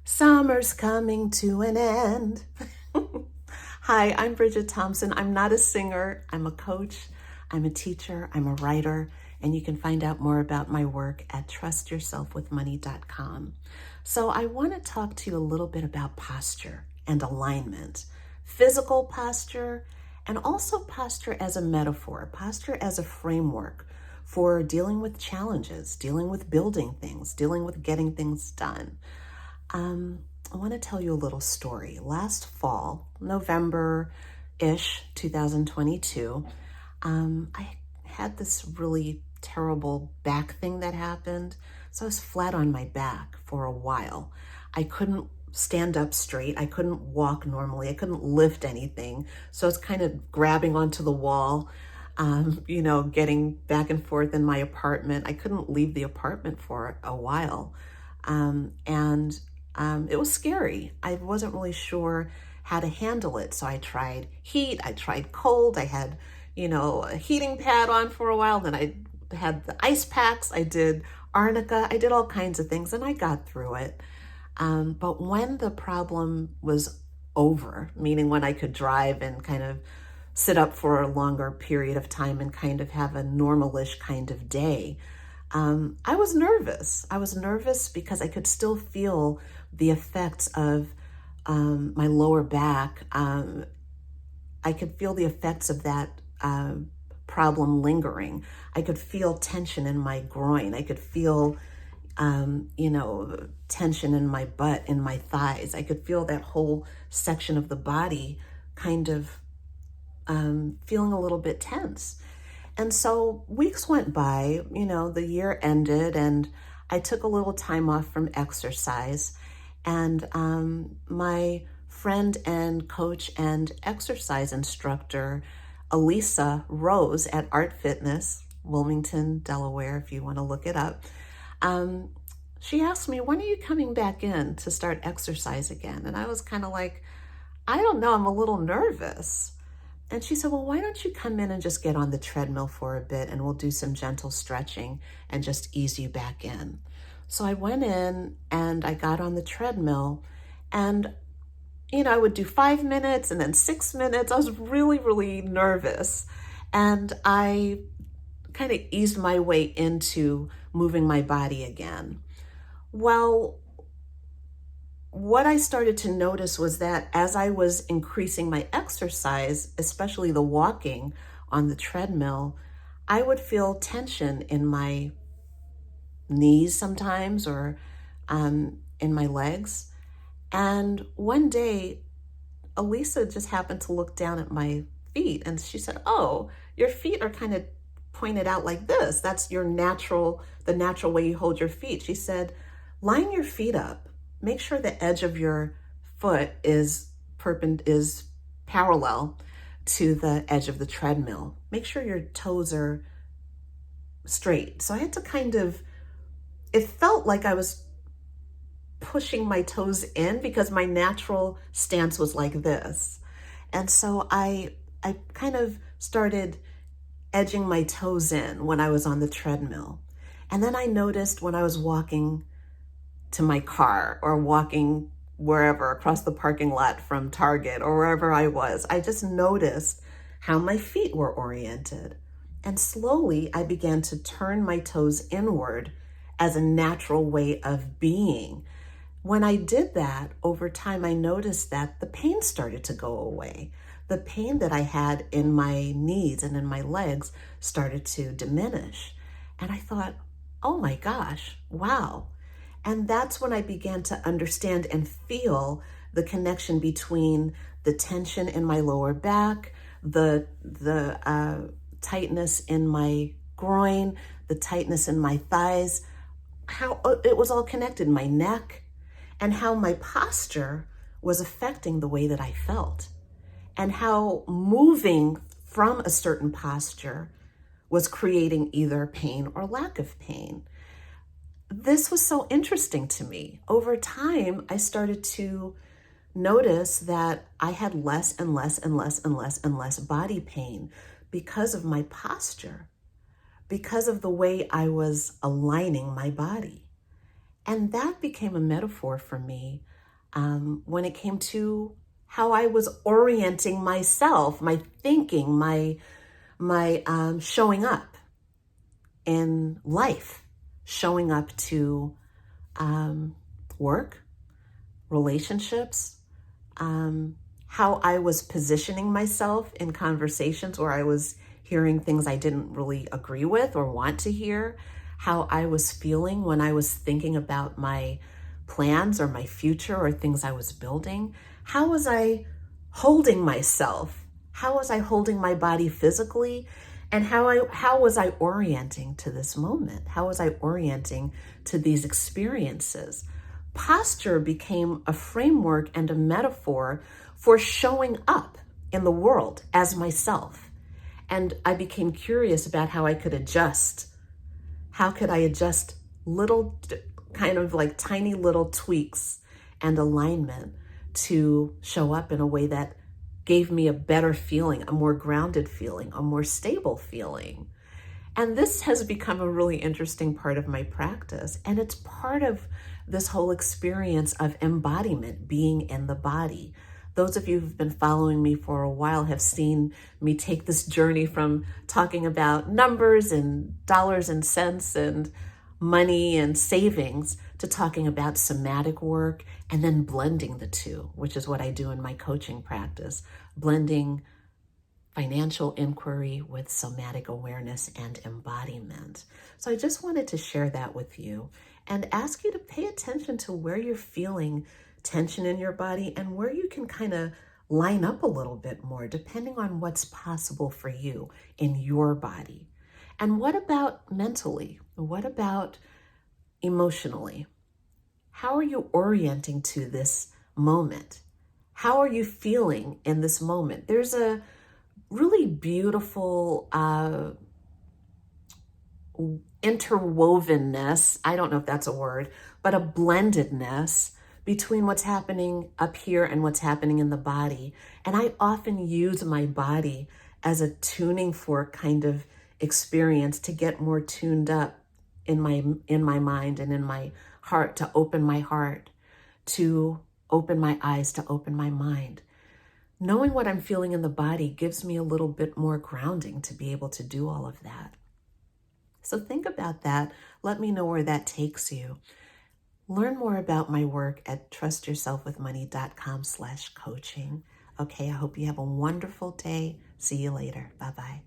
Summer's coming to an end. Hi, I'm Bridget Thompson. I'm not a singer. I'm a coach. I'm a teacher. I'm a writer. And you can find out more about my work at trustyourselfwithmoney.com. So I want to talk to you a little bit about posture and alignment, physical posture, and also posture as a metaphor, posture as a framework for dealing with challenges, dealing with building things, dealing with getting things done. I want to tell you a little story. Last fall, November-ish, 2022, I had this really terrible back thing that happened. So I was flat on my back for a while. I couldn't stand up straight. I couldn't walk normally. I couldn't lift anything. So I was kind of grabbing onto the wall, getting back and forth in my apartment. I couldn't leave the apartment for a while. And it was scary. I wasn't really sure how to handle it. So I tried heat, I tried cold. I had, a heating pad on for a while. Then I had the ice packs. I did arnica. I did all kinds of things and I got through it. But when the problem was over, meaning when I could drive and kind of sit up for a longer period of time and kind of have a normalish kind of day, I was nervous. I was nervous because I could still feel the effects of my lower back. I could feel the effects of that problem lingering. I could feel tension in my groin. I could feel, tension in my butt, in my thighs. I could feel that whole section of the body kind of feeling a little bit tense. And so weeks went by, the year ended, and I took a little time off from exercise. And my friend and coach and exercise instructor, Elisa Rose at Art Fitness, Wilmington, Delaware, if you want to look it up, she asked me, when are you coming back in to start exercise again? And I was kind of like, I don't know, I'm a little nervous. And she said, well, why don't you come in and just get on the treadmill for a bit and we'll do some gentle stretching and just ease you back in. So I went in and I got on the treadmill and, I would do 5 minutes and then 6 minutes. I was really, really nervous. And I kind of eased my way into moving my body again. Well, what I started to notice was that as I was increasing my exercise, especially the walking on the treadmill, I would feel tension in my knees sometimes or in my legs. And one day, Elisa just happened to look down at my feet and she said, oh, your feet are kind of pointed out like this. That's the natural way you hold your feet. She said, line your feet up. Make sure the edge of your foot is parallel to the edge of the treadmill. Make sure your toes are straight. So I had to it felt like I was pushing my toes in because my natural stance was like this. And so I kind of started edging my toes in when I was on the treadmill. And then I noticed when I was walking to my car or walking wherever across the parking lot from Target or wherever I was, I just noticed how my feet were oriented. And slowly I began to turn my toes inward as a natural way of being. When I did that, over time, I noticed that the pain started to go away. The pain that I had in my knees and in my legs started to diminish. And I thought, oh my gosh, wow. And that's when I began to understand and feel the connection between the tension in my lower back, the tightness in my groin, the tightness in my thighs, how it was all connected, my neck, and how my posture was affecting the way that I felt, and how moving from a certain posture was creating either pain or lack of pain. This was so interesting to me. Over time, I started to notice that I had less and less and less and less and less body pain because of my posture, because of the way I was aligning my body. And that became a metaphor for me when it came to how I was orienting myself, my thinking, my showing up in life, showing up to work, relationships, how I was positioning myself in conversations where I was hearing things I didn't really agree with or want to hear, how I was feeling when I was thinking about my plans or my future or things I was building. How was I holding myself? How was I holding my body physically? And how was I orienting to this moment? How was I orienting to these experiences? Posture became a framework and a metaphor for showing up in the world as myself. And I became curious about how I could adjust. How could I adjust little, kind of like tiny little tweaks and alignment to show up in a way that gave me a better feeling, a more grounded feeling, a more stable feeling. And this has become a really interesting part of my practice. And it's part of this whole experience of embodiment, being in the body. Those of you who've been following me for a while have seen me take this journey from talking about numbers and dollars and cents and money and savings to talking about somatic work and then blending the two, which is what I do in my coaching practice, blending financial inquiry with somatic awareness and embodiment. So I just wanted to share that with you and ask you to pay attention to where you're feeling tension in your body and where you can kind of line up a little bit more depending on what's possible for you in your body. And what about mentally? What about emotionally? How are you orienting to this moment? How are you feeling in this moment? There's a really beautiful interwovenness, I don't know if that's a word, but a blendedness between what's happening up here and what's happening in the body. And I often use my body as a tuning fork kind of experience to get more tuned up in my mind and in my heart, to open my heart, to open my eyes, to open my mind. Knowing what I'm feeling in the body gives me a little bit more grounding to be able to do all of that. So think about that. Let me know where that takes you. Learn more about my work at trustyourselfwithmoney.com/coaching. Okay, I hope you have a wonderful day. See you later. Bye-bye.